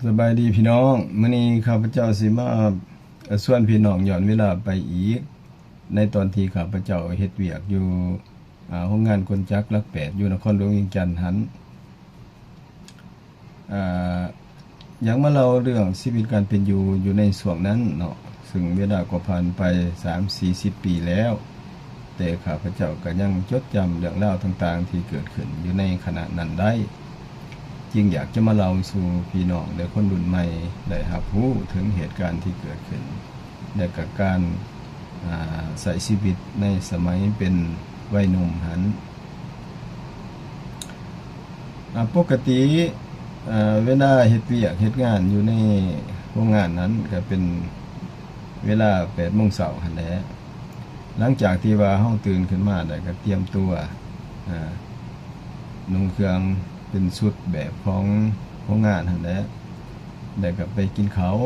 สบายดีพี่น้องมื้อนี้ข้าพเจ้าสิมาชวนพี่น้องย้อนเวลาไปอีกในตอนที่ข้าพเจ้าเฮ็ดเวียกอยู่โรงงานกลจักรหลัก8อยู่นครหลวงเวียงจันทน์หั้นอ่าอยากมาเล่าเรื่องชีวิตการเป็นอยู่ในช่วงนั้นเนาะซึ่งเวลาก็ผ่านไป 3-40 ปีแล้ว แต่ข้าพเจ้าก็ยังจดจำเรื่องราวต่างๆที่เกิดขึ้นอยู่ในขณะนั้นได้จึงอยากจะมาเล่าสู่พี่น้องและคนรุ่นใหม่ได้รับรู้ถึงเหตุการณ์ที่เกิดขึ้นและก็การใช้ชีวิตในสมัยเป็นวัยหนุ่มหั้นปกติเวลาเฮ็ดเวียกเฮ็ดงานอยู่ในโรงงานนั้นก็เป็นเวลา 8:00 นหั่นแหละหลังจากที่ว่าเฮาตื่นขึ้นมาได้ก็เตรียมตัวนุ่งเครื่องเป็นชุดแบบของโรงงานหั่นแหละได้ก็ไปกินข้าว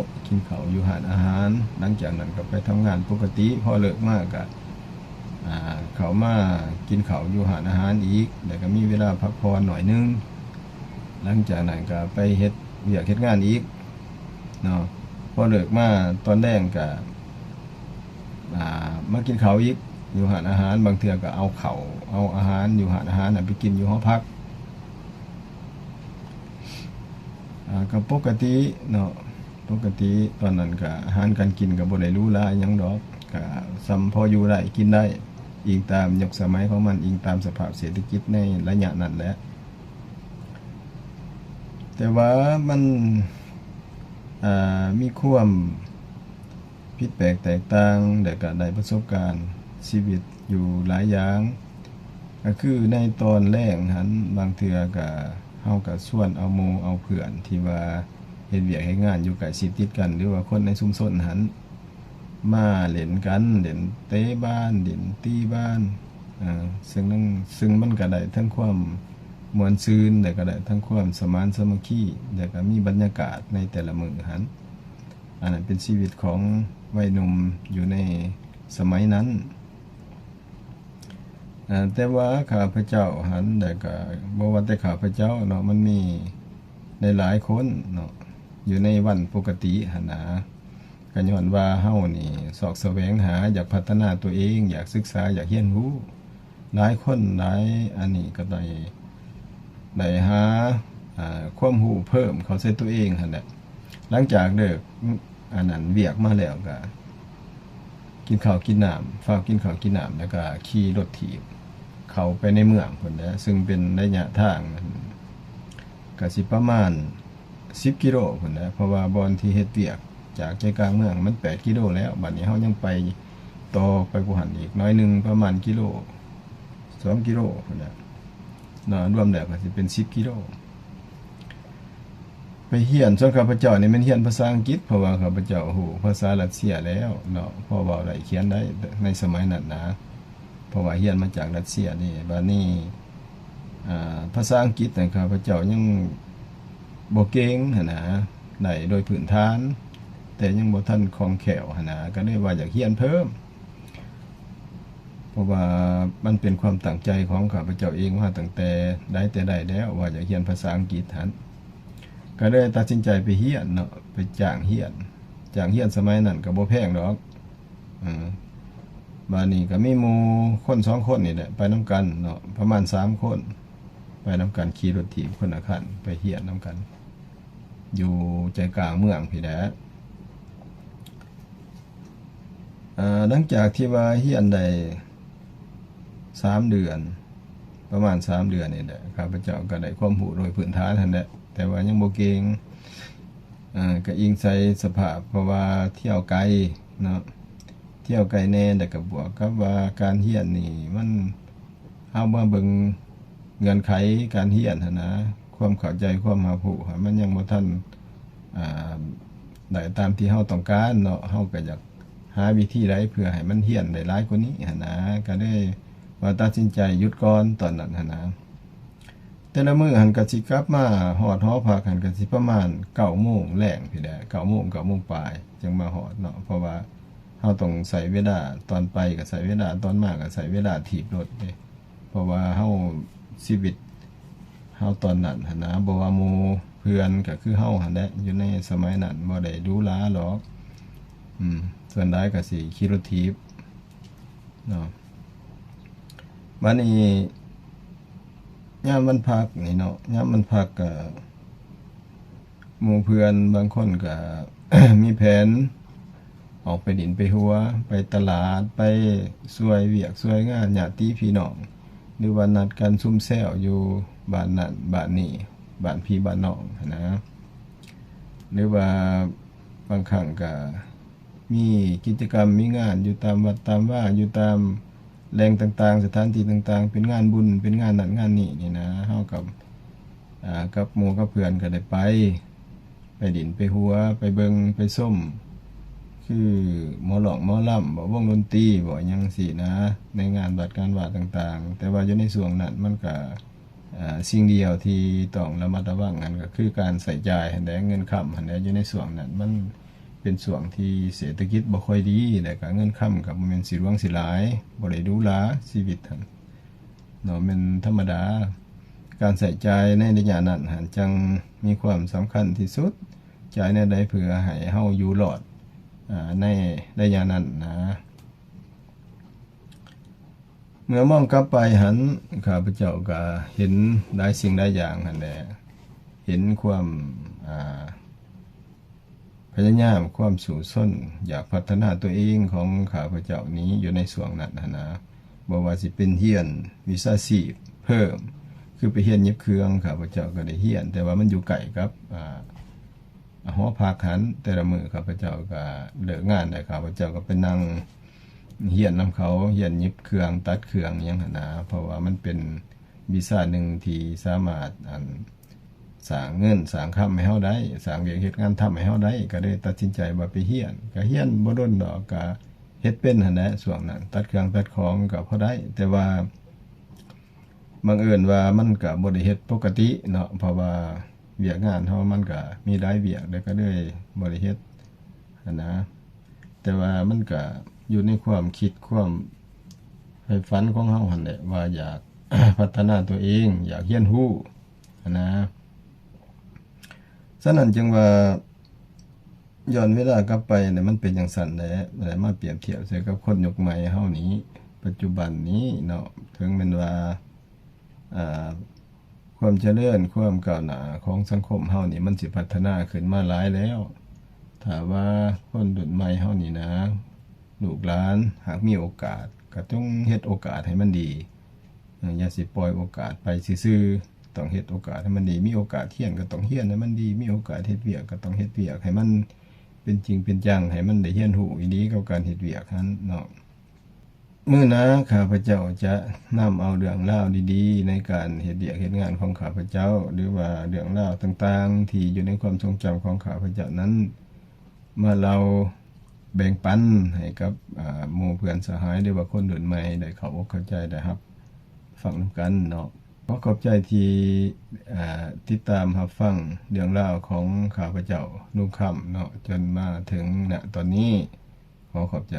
อยู่ร้านอาหารหลังจากนั้นก็ไปทำงานปกติพอเลิกมาก็เข้ามากินข้าวอยู่ร้านอาหารอีกแล้วก็มีเวลาพักผ่อนหน่อยนึงหลังจากนั้นก็ไปเฮ็ดเวียกเฮ็ดงานอีกเนาะพอเลิกมาตอนแรกก็มากินข้าวอีกอยู่ร้านอาหารบางเทื่อก็เอาข้าวเอาอาหารอยู่ร้านอาหารไปกินอยู่หอพักก็ปกติเนาะปกติตอนนั้นก็อาหารการกินก็บ่ได้หรูหราหยังดอกก็ซ้ำพออยู่ได้กินได้อิงตามยุคสมัยของมันอิงตามสภาพเศรษฐกิจในระยะนั้นแหละแต่ว่ามันมีความผิดแปลกแตกต่างและก็ได้ประสบการณ์ชีวิตอยู่หลายอย่างก็คือในตอนแรกหั้นบางเทื่อก็เฮาก็ชวนเอาหมู่เอาเพื่อนที่ว่าเฮ็ดเวียกเฮ็ดงานอยู่ใกล้ชิดติดกันหรือว่าคนในชุมชนหั้นมาเล่นกันเล่นเตะบ้านเล่นตีบ้านซึ่งมันก็ได้ทั้งความม่วนซื่นและก็ได้ทั้งความสมานสามัคคีและก็มีบรรยากาศในแต่ละมื้อหั้นอันนั้นเป็นชีวิตของวัยหนุ่มอยู่ในสมัยนั้นแต่ว่าข้าพเจ้าหันแต่ก็บ่ว่าแต่ข้าพเจ้าเนาะมันมีหลายๆคนเนาะอยู่ในวันปกติหั่นนะก็ย้อนว่าเฮานี่สอกแสวงหาอยากพัฒนาตัวเองอยากศึกษาอยากเรียนรู้หลายคนหลายอันนี้ก็ได้หาความรู้เพิ่มเข้าใส่ตัวเองหั่นแหละหลังจากเลิกอันนั้นเวียกมาแล้วก็กินข้าวกินน้ำฟ้าวกินข้าวกินน้ำแล้วก็ขี่รถถีบเข้าไปในเมืองพุ่นแหละซึ่งเป็นระยะทางก็สิประมาณ10 กิโลพุ่นแหละเพราะว่าบอนที่เฮ็ดเวียกจากใจกลางเมืองมัน8 กิโลแล้วบัดนี้เฮายังไปต่อไปผู้หันอีกน้อยนึงประมาณกิโล2 กิโลพุ่นแหละเนาะรวมแล้วก็สิเป็น10 กิโลไปเรียนส่วนข้าพเจ้านี่มันเรียนภาษาอังกฤษเพราะว่าข้าพเจ้าฮู้ภาษารัสเซียแล้วเนาะพอเว้าได้เขียนได้ในสมัยนั้นนะเพราะว่าเรียนมาจากรัสเซียนี่บัดนี้ภาษาอังกฤษนั่นข้าพเจ้ายังบ่เก่งหั่นนะได้โดยพื้นฐานแต่ยังบ่ทันคล่องแคล่วหั่นนะก็เลยว่าอยากเรียนเพิ่มเพราะว่ามันเป็นความตั้งใจของข้าพเจ้าเองว่าตั้งแต่ใดแล้วว่าอยากเรียนภาษาอังกฤษหั่นก็เลยตัดสินใจไปเรียนเนาะไปจ้างเรียนสมัยนั้นก็บ่แพงดอกบัดนี้ก็มีหมู่คน2คนนี่แหละไปนำกันเนาะประมาณ3คนไปนำกันขี่รถถีบคนละคันไปเรียนนำกันอยู่ใจกลางเมืองพี่แหละหลังจากที่ว่าเรียนได้3 เดือนประมาณ3 เดือนนี่แหละข้าพเจ้าก็ได้ความรู้โดยพื้นฐานนั่นแหละแต่ว่ายังบ่เก่งก็อิงใส่สภาพเพราะว่าเที่ยวไกลเนาะเที่ยวไกลแน่แต่ก็บวกกับว่าการเรียนนี่มันเฮามาเบิ่งเงื่อนไขการเรียนหั่นนะความเข้าใจความรับรู้มันยังบ่ทันได้ตามที่เฮาต้องการเนาะเฮาก็อยากหาวิธีใดเพื่อให้มันเรียนได้หลายกว่านี้หั่นนะก็ได้ว่าตัดสินใจหยุดก่อนตอนนั้นหั่นนะแต่ละมื้อหันก็สิกลับมาฮอดหอพักหันก็สิประมาณ 9:00 นแลงพี่แหละ 9:00 น 9:00 นปลายจึงมาฮอดเนาะเพราะว่าเฮาต้องใช้เวลาตอนไปก็ใช้เวลาตอนมาก็ใช้เวลาถีบรถเด้เพราะว่าเฮาชีวิตเฮาตอนนั้นหั่นนะบ่ว่าหมู่ เพื่อนก็คือเฮาหั่นแหละอยู่ในสมัยนั้นบ่ได้ดูหลาหรอกส่วนหลายก็สิขี่รถถีบเนาะบัดนี้ยามวันพักนี่เนาะยามวันพักก็หมู่เพื่อนบางคนก็ มีแผนออกไปดินไปหัวไปตลาดไปช่วยเวียกช่วยงานญาติพี่น้องหรือว่านัดกันซุ่มแซวอยู่บ้านนั้นบ้านนี้บ้านพี่บ้านน้องนะหรือว่าบางครั้งก็มีกิจกรรมมีงานอยู่ตามวัดตามว่าอยู่ตามแหล่งต่างๆสถานที่ต่างๆเป็นงานบุญเป็นงานนั้นงานนี้นี่นะเฮากับหมู่กับเพื่อนก็ได้ไปดินไปหัวไปเบิงไปส้มคือหมอหลอกหมอลำบ่วงดนตรีบ่หยังสินะในงานบัดการว่าต่างๆแต่ว่าอยู่ในส่วนนั้นมันก็สิ่งเดียวที่ต้องระมัดระวังกันก็คือการใส่จ่ายหั่นแหละเงินค้ำหั่นแหละอยู่ในส่วนนั้นมันเป็นส่วนที่เศรษฐกิจบ่ค่อยดีแล้วก็เงินค้ำก็บ่แม่นสิหลวงสิหลายบ่ได้ดูหราชีวิตหั่นเนาะแม่นธรรมดาการใส่ใจในระยะนั้นหันจังมีความสำคัญที่สุดจ่ายในใดเพื่อให้เฮาอยู่รอดในระยะนั้นนะเมื่อมองกลับไปหันข้าพเจ้าก็เห็นหลายสิ่งหลายอย่างหั่นแหละเห็นความพยายามความสู่ส้นอยากพัฒนาตัวเองของข้าพเจ้านี้อยู่ในส่วนนั้นนะบ่ว่าสิเป็นเฮียนวิชาชีพเพิ่มคือไปเฮียนเย็บเครื่องข้าพเจ้าก็ได้เฮียนแต่ว่ามันอยู่ไกลครับหอพักหันแต่ละมื้อข้าพเจ้าก็เลิกงานได้ข้าพเจ้าก็ไปนั่งเฮียนนำเขาเฮียนเย็บเครื่องตัดเครื่องหยังหั่นนะเพราะว่ามันเป็นวิชาหนึ่งที่สามารถสร้างเงินสร้างค้ำให้เฮาได้สร้างเวียกเฮ็ดงานทำให้เฮาได้ก็ได้ตัดสินใจว่าไปเฮียนก็เฮียนบ่ดนดอกก็เฮ็ดเป็นหั่นแหละช่วงนั้นตัดเครื่องตัดของก็พอได้แต่ว่าบังเอิญว่ามันก็บ่ได้เฮ็ดปกติเนาะเพราะว่าเวียกงานเฮามันก็มีหลายเวียกแล้วก็เลยบ่ได้เฮ็ดนะแต่ว่ามันก็อยู่ในความคิดความใฝ่ฝันของเฮาหั่นแหละว่าอยาก พัฒนาตัวเองอยากเรียนรู้นะฉะนั้นจึงว่าย้อนเวลากลับไปเนี่ยมันเป็นจังซั่นแหละมาเปรียบเทียบใส่กับคนยุคใหม่เฮานี้ปัจจุบันนี้เนาะถึงแม้นว่าความเจริญความก้าวหน้าของสังคมเฮานี่มันสิพัฒนาขึ้นมาหลายแล้วถ้าว่าคนรุ่นใหม่เฮานี่นะลูกหลานหากมีโอกาสก็ต้องเฮ็ดโอกาสให้มันดีอย่าสิปล่อยโอกาสไปซื่อๆต้องเฮ็ดโอกาสให้มันดีมีโอกาสเรียนก็ต้องเรียนให้มันดีมีโอกาสเฮ็ดเวียกก็ต้องเฮ็ดเวียกให้มันเป็นจริงเป็นจังให้มันได้เรียนรู้อีหลีกับการเฮ็ดเวียกนั้นเนาะมื้อนะข้าพเจ้าจะนำเอาเรื่องราวดีๆในการเฮ็ดเวียกเฮ็ดงานของข้าพเจ้าหรือว่าเรื่องราวต่างๆที่อยู่ในความทรงจำของข้าพเจ้านั้นมาเราแบ่งปันให้กับหมู่เพื่อนสหายหรือว่าคนรุ่นใหม่ได้เข้าอกเข้าใจได้รับฟังนำกันเนาะขอขอบใจที่ติดตามรับฟังเรื่องราวของข้าพเจ้านุ่มค่ำเนาะจนมาถึงณตอนนี้ขอขอบใจ